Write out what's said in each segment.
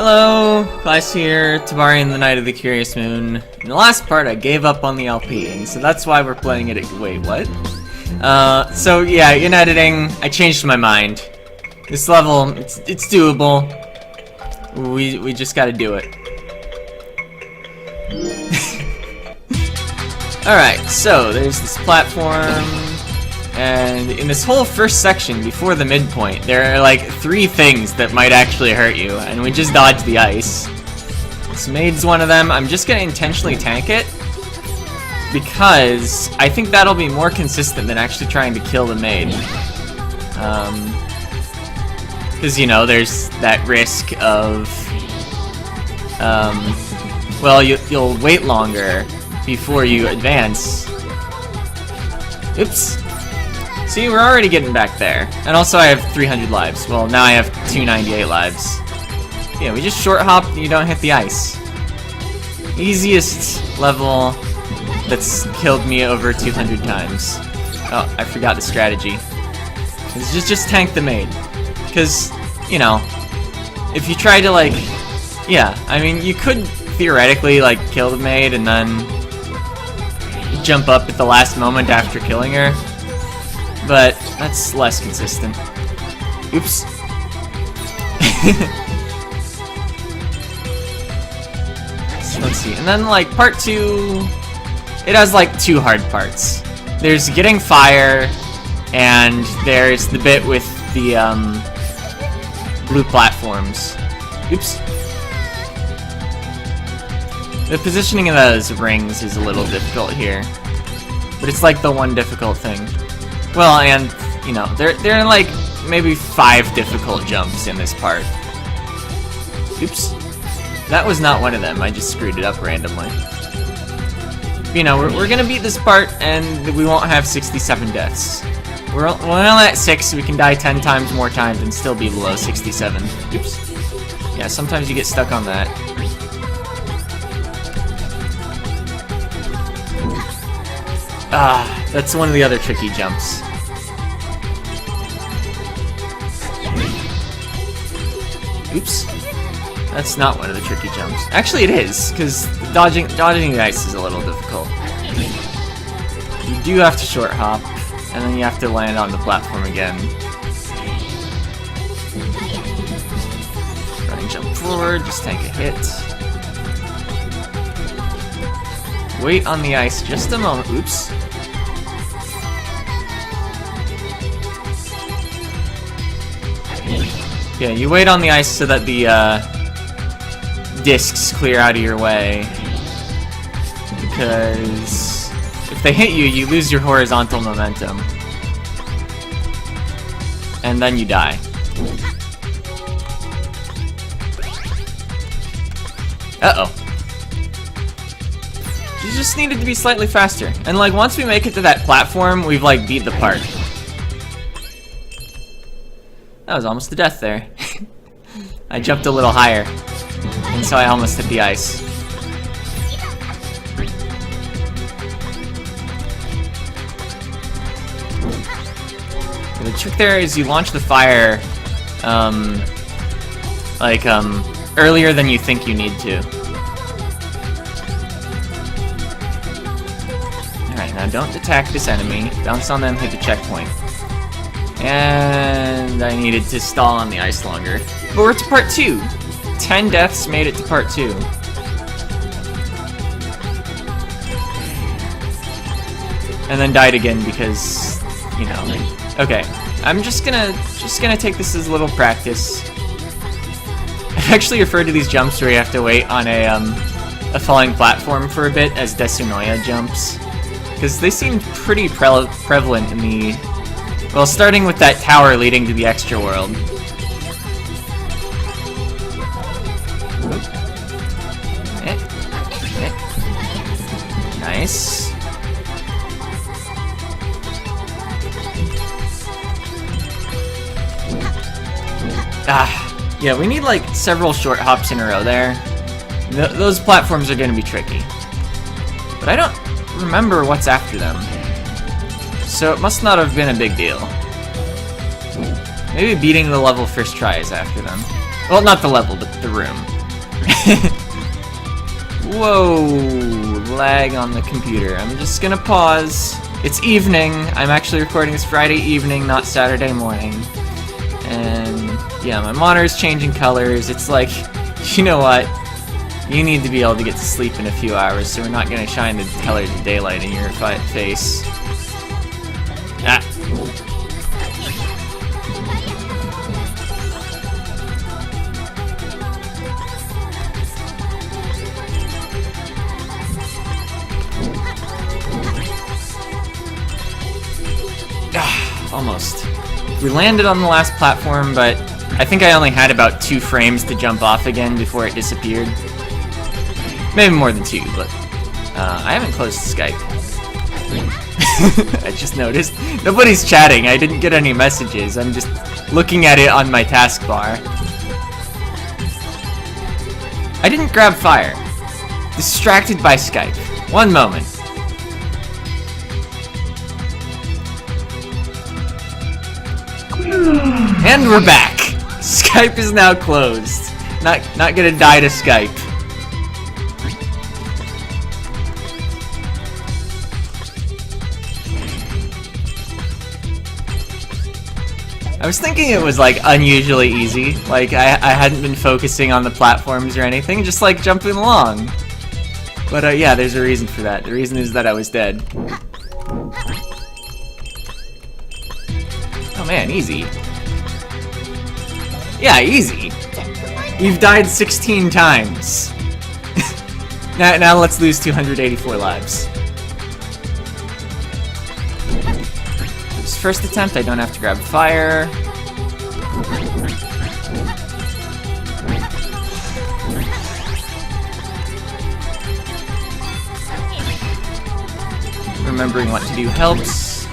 Hello, class here, Tobari and the Night of the Curious Moon. In the last part, I gave up on the LP, and so that's why we're playing it. Wait, what? So yeah, in editing, I changed my mind. This level, it's doable. We just gotta do it. Alright, so there's this platform, and in this whole first section, before the midpoint, there are like 3 things that might actually hurt you, and we just dodged the ice. This maid's one of them. I'm just gonna intentionally tank it, because I think that'll be more consistent than actually trying to kill the maid. Because, you know, there's that risk of, well, you'll wait longer before you advance. Oops. See, we're already getting back there. And also I have 300 lives. Well, now I have 298 lives. Yeah, we just short hop and you don't hit the ice. Easiest level that's killed me over 200 times. Oh, I forgot the strategy. It's just tank the maid. Because, you know, if you try to, like, yeah, I mean, you could theoretically, like, kill the maid and then jump up at the last moment after killing her, but that's less consistent. Oops. So let's see, and then, like, part 2, it has, like, 2 hard parts. There's getting fire, and there's the bit with the, blue platforms. Oops. The positioning of those rings is a little difficult here, but it's like the one difficult thing. Well, and, you know, there are like maybe 5 difficult jumps in this part. Oops. That was not one of them, I just screwed it up randomly. You know, we're gonna beat this part, and we won't have 67 deaths. We're only at 6, so we can die 10 times more times and still be below 67. Oops. Yeah, sometimes you get stuck on that. Ah, that's one of the other tricky jumps. Oops. That's not one of the tricky jumps. Actually, it is, because dodging the ice is a little difficult. You do have to short hop, and then you have to land on the platform again. Running jump forward, just tank a hit. Wait on the ice just a moment. Oops. Yeah, you wait on the ice so that the discs clear out of your way. Because if they hit you, you lose your horizontal momentum. And then you die. Uh-oh. You just needed to be slightly faster. And like once we make it to that platform, we've like beat the part. That was almost a death there. I jumped a little higher, and so I almost hit the ice. The trick there is you launch the fire, earlier than you think you need to. Alright, now don't attack this enemy. Bounce on them, hit the checkpoint. And I needed to stall on the ice longer. But we're to part 2. 10 deaths made it to part 2. And then died again because, you know. Okay, I'm just gonna take this as a little practice. I've actually referred to these jumps where you have to wait on a falling platform for a bit as Desunoya jumps, because they seemed pretty prevalent in the. Well, starting with that tower leading to the extra world. Nice. Ah, yeah, we need like several short hops in a row there. Those platforms are going to be tricky. But I don't remember what's after them. So it must not have been a big deal. Maybe beating the level first try is after them. Well, not the level, but the room. Whoa, lag on the computer. I'm just gonna pause. It's evening. I'm actually recording this Friday evening, not Saturday morning. And yeah, my monitor's changing colors. It's like, you know what? You need to be able to get to sleep in a few hours, so we're not gonna shine the colors of daylight in your face. Ah. Almost. We landed on the last platform, but I think I only had about 2 frames to jump off again before it disappeared. Maybe more than 2, but I haven't closed Skype. I just noticed. Nobody's chatting. I didn't get any messages. I'm just looking at it on my taskbar. I didn't grab fire. Distracted by Skype. One moment. And we're back! Skype is now closed. Not gonna die to Skype. I was thinking it was like unusually easy. Like I hadn't been focusing on the platforms or anything, just like jumping along. But yeah, there's a reason for that. The reason is that I was dead. Oh man, easy. Yeah, easy. You've died 16 times. Now let's lose 284 lives. This first attempt, I don't have to grab fire. Remembering what to do helps.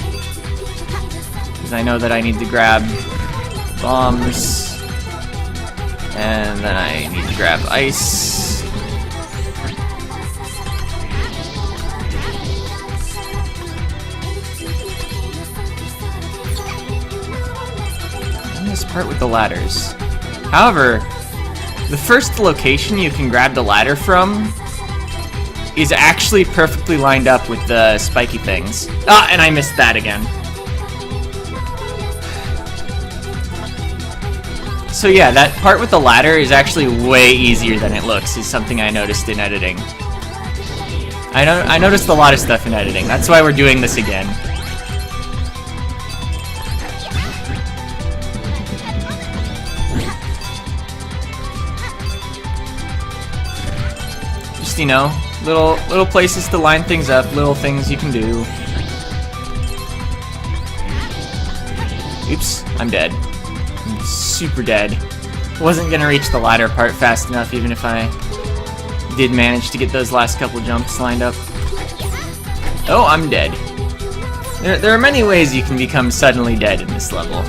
Because I know that I need to grab bombs. And then I need to grab ice. And this part with the ladders. However, the first location you can grab the ladder from is actually perfectly lined up with the spiky things. Ah, and I missed that again. So yeah, that part with the ladder is actually way easier than it looks, is something I noticed in editing. I noticed a lot of stuff in editing, that's why we're doing this again. Just, you know, little places to line things up, little things you can do. Oops, I'm dead. I'm super dead. Wasn't gonna reach the ladder part fast enough, even if I did manage to get those last couple jumps lined up. Oh, I'm dead. There are many ways you can become suddenly dead in this level.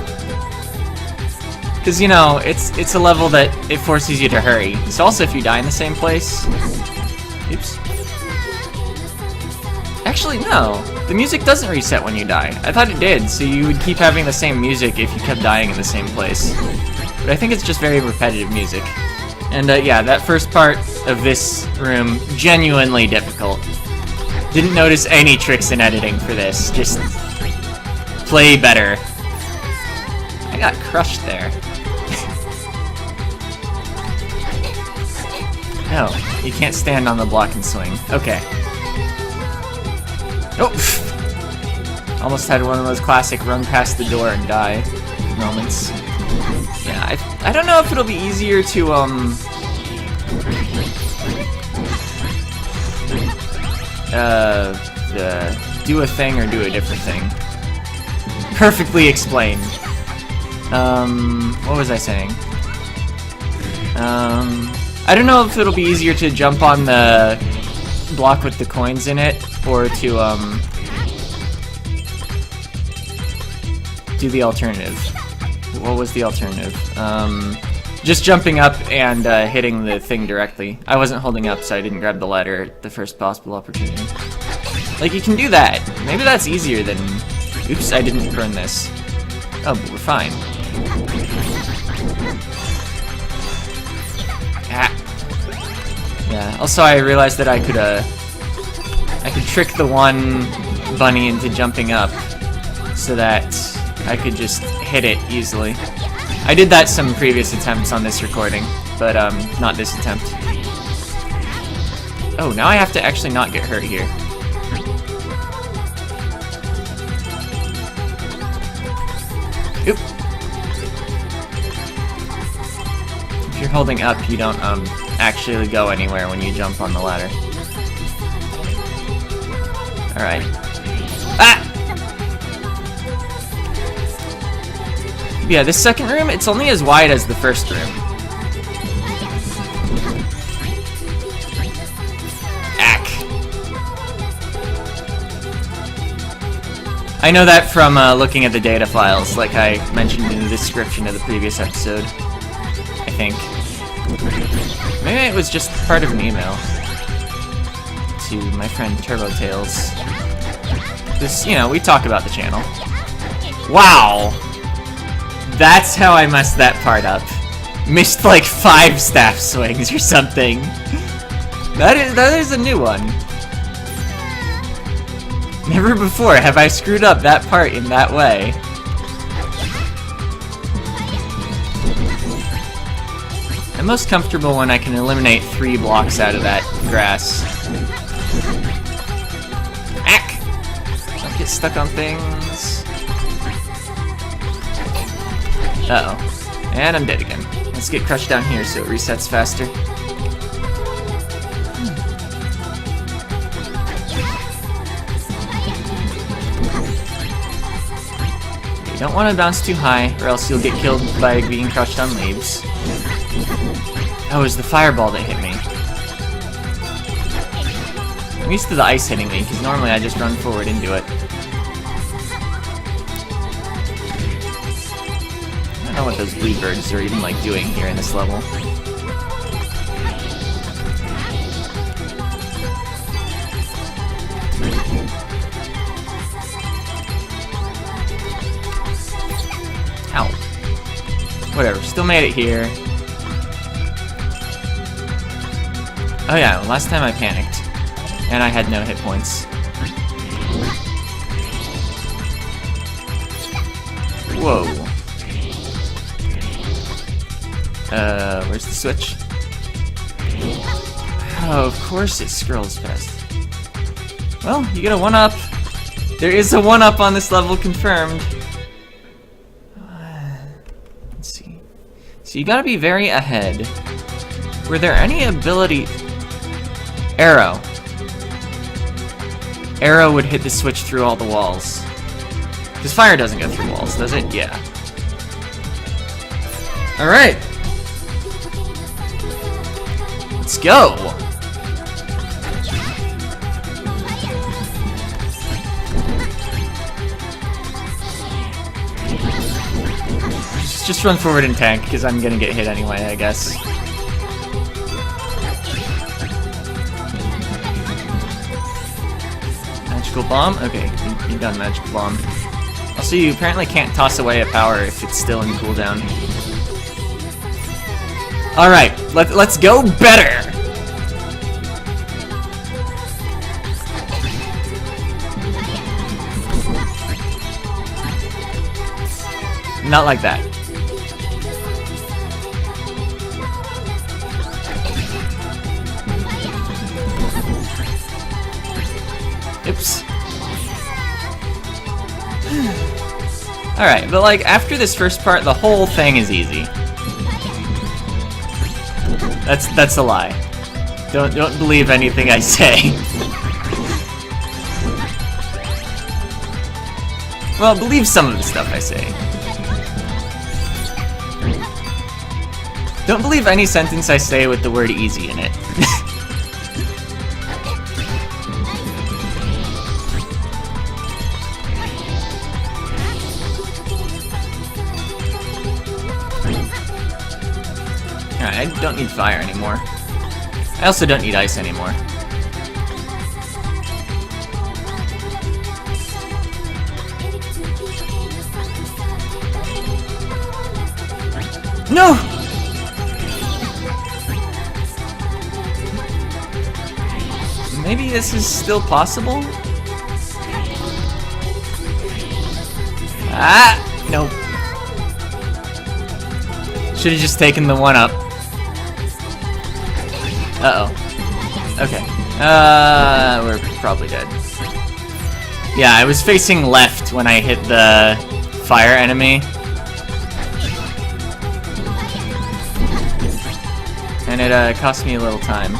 Because, you know, it's a level that it forces you to hurry. So also if you die in the same place... Oops. Actually, no. The music doesn't reset when you die. I thought it did, so you would keep having the same music if you kept dying in the same place. But I think it's just very repetitive music. And yeah, that first part of this room, genuinely difficult. Didn't notice any tricks in editing for this, just play better. I got crushed there. No, you can't stand on the block and swing. Okay. Oh! Almost had one of those classic run past the door and die moments. Yeah, I don't know if it'll be easier to, do a thing or do a different thing. Perfectly explained. What was I saying? I don't know if it'll be easier to jump on the block with the coins in it, or to, do the alternative. What was the alternative? Just jumping up and hitting the thing directly. I wasn't holding up, so I didn't grab the ladder at the first possible opportunity. Like, you can do that. Maybe that's easier than... Oops, I didn't burn this. Oh, but we're fine. Yeah, also I realized that I could trick the one bunny into jumping up so that I could just hit it easily. I did that some previous attempts on this recording, but not this attempt. Oh, now I have to actually not get hurt here. Oop. If you're holding up, you don't actually go anywhere when you jump on the ladder. Alright. Ah! Yeah, this second room, it's only as wide as the first room. Ack. I know that from looking at the data files, like I mentioned in the description of the previous episode. I think. Maybe it was just part of an email to my friend TurboTales. This, you know, we talk about the channel. Wow! That's how I messed that part up. Missed like 5 staff swings or something. That is a new one. Never before have I screwed up that part in that way. I'm most comfortable when I can eliminate 3 blocks out of that grass. Ack! Don't get stuck on things. Uh-oh. And I'm dead again. Let's get crushed down here so it resets faster. You don't want to bounce too high, or else you'll get killed by being crushed on leaves. Oh, it was the fireball that hit me. I'm used to the ice hitting me, because normally I just run forward into it. I don't know what those bluebirds are even like doing here in this level. Ow. Whatever, still made it here. Oh yeah, last time I panicked. And I had no hit points. Whoa. Where's the switch? Oh, of course it scrolls fast. Well, you get a 1-up. There is a 1-up on this level confirmed. Let's see. So you gotta be very ahead. Were there any ability... Arrow. Arrow would hit the switch through all the walls. Because fire doesn't go through walls, does it? Yeah. Alright. Let's go! Just run forward and tank, because I'm gonna get hit anyway, I guess. Magical bomb? Okay, you done magical bomb. Also, you apparently can't toss away a power if it's still in cooldown. Alright, let's go better! Not like that. Oops. Alright, but like, after this first part, the whole thing is easy. That's a lie. Don't believe anything I say. Well, believe some of the stuff I say. Don't believe any sentence I say with the word easy in it. I don't need fire anymore. I also don't need ice anymore. No! Maybe this is still possible? Ah! Nope. Should've just taken the one up. Uh-oh. Okay. We're probably dead. Yeah, I was facing left when I hit the fire enemy. And it cost me a little time.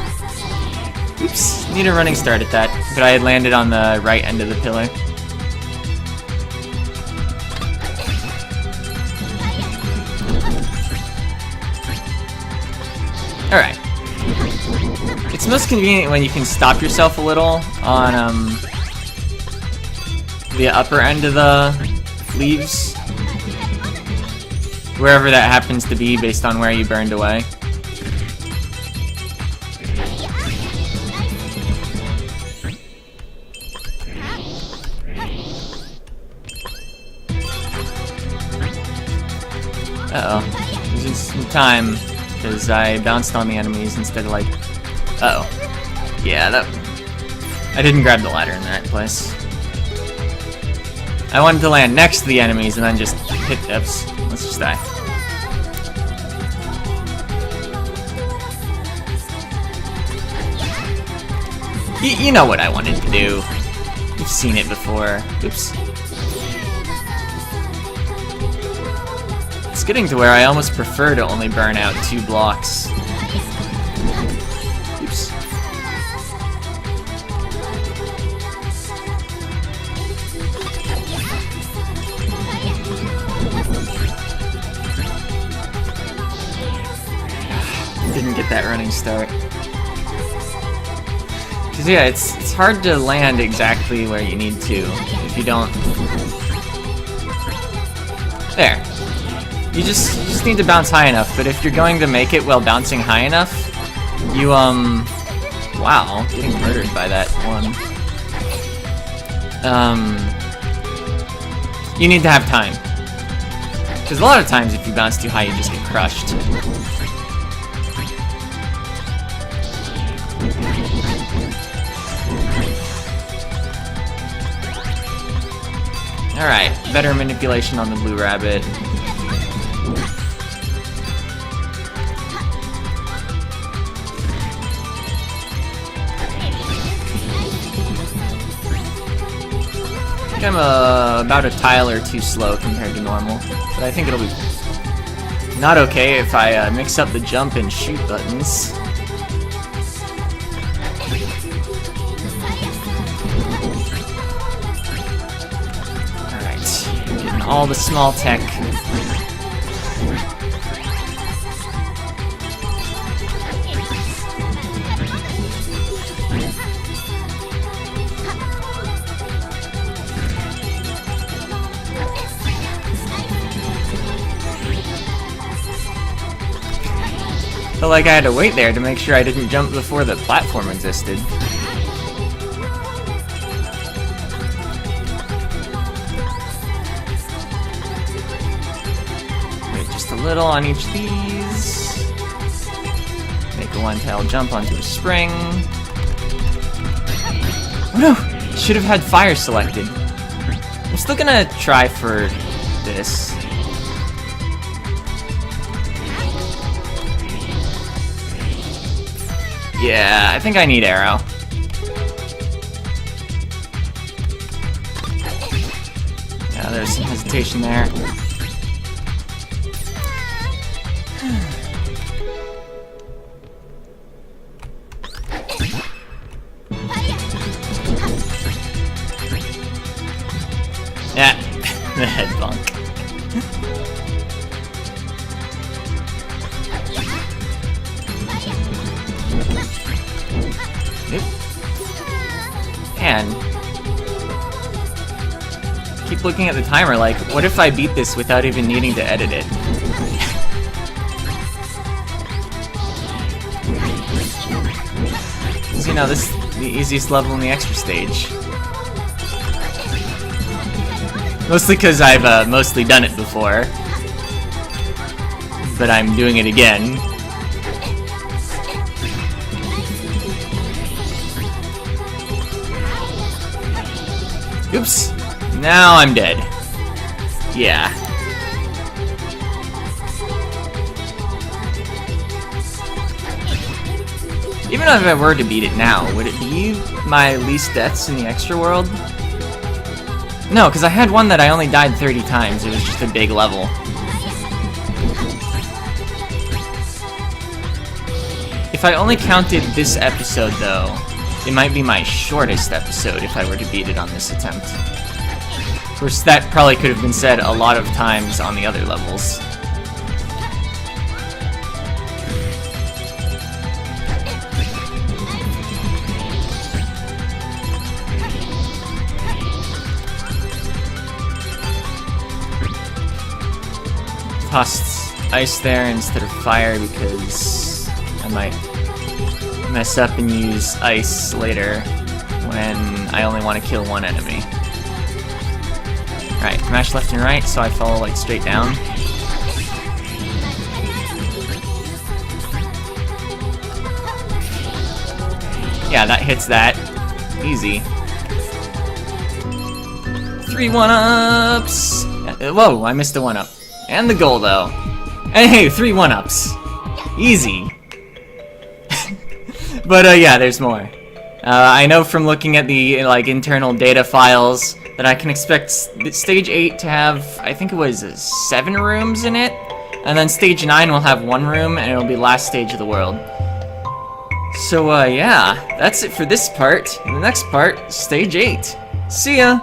Oops, need a running start at that. But I had landed on the right end of the pillar. Alright. It's most convenient when you can stop yourself a little on the upper end of the leaves. Wherever that happens to be based on where you burned away. Uh-oh. Losing some time, because I bounced on the enemies instead of like... Uh-oh. Yeah, that... I didn't grab the ladder in that place. I wanted to land next to the enemies and then just hit Fs. Let's just die. You know what I wanted to do. You've seen it before. Oops. It's getting to where I almost prefer to only burn out 2 blocks. Oops. Didn't get that running start. Cause yeah, it's hard to land exactly where you need to if you don't. There. You just need to bounce high enough, but if you're going to make it while bouncing high enough, you wow, getting murdered by that one. You need to have time. Because a lot of times if you bounce too high, you just get crushed. Alright, better manipulation on the blue rabbit. I think I'm about a tile or 2 slow compared to normal, but I think it'll be not okay if I mix up the jump and shoot buttons. All the small tech. Felt like I had to wait there to make sure I didn't jump before the platform existed. Little on each of these. Make a 1-tail jump onto a spring. Oh no! Should have had fire selected. I'm still gonna try for this. Yeah, I think I need arrow. Yeah, there's some hesitation there. Yeah, the head bonk. Nope. And keep looking at the timer like, what if I beat this without even needing to edit it? You know, this is the easiest level in the extra stage. Mostly because I've mostly done it before. But I'm doing it again. Oops. Now I'm dead. Yeah. Even if I were to beat it now, would it be my least deaths in the extra world? No, because I had one that I only died 30 times. It was just a big level. If I only counted this episode, though, it might be my shortest episode if I were to beat it on this attempt. Of course, that probably could have been said a lot of times on the other levels. Tossed ice there instead of fire because I might mess up and use ice later when I only want to kill one enemy. Alright, mash left and right so I follow like straight down. Yeah, that hits that. Easy. 3 1-ups! Whoa, I missed a 1-up. And the goal, though. And hey, 3 1-ups. Easy. But, yeah, there's more. I know from looking at the, like, internal data files that I can expect Stage 8 to have, I think it was 7 rooms in it. And then Stage 9 will have 1 room, and it'll be last stage of the world. So, yeah, that's it for this part. In the next part, Stage 8. See ya!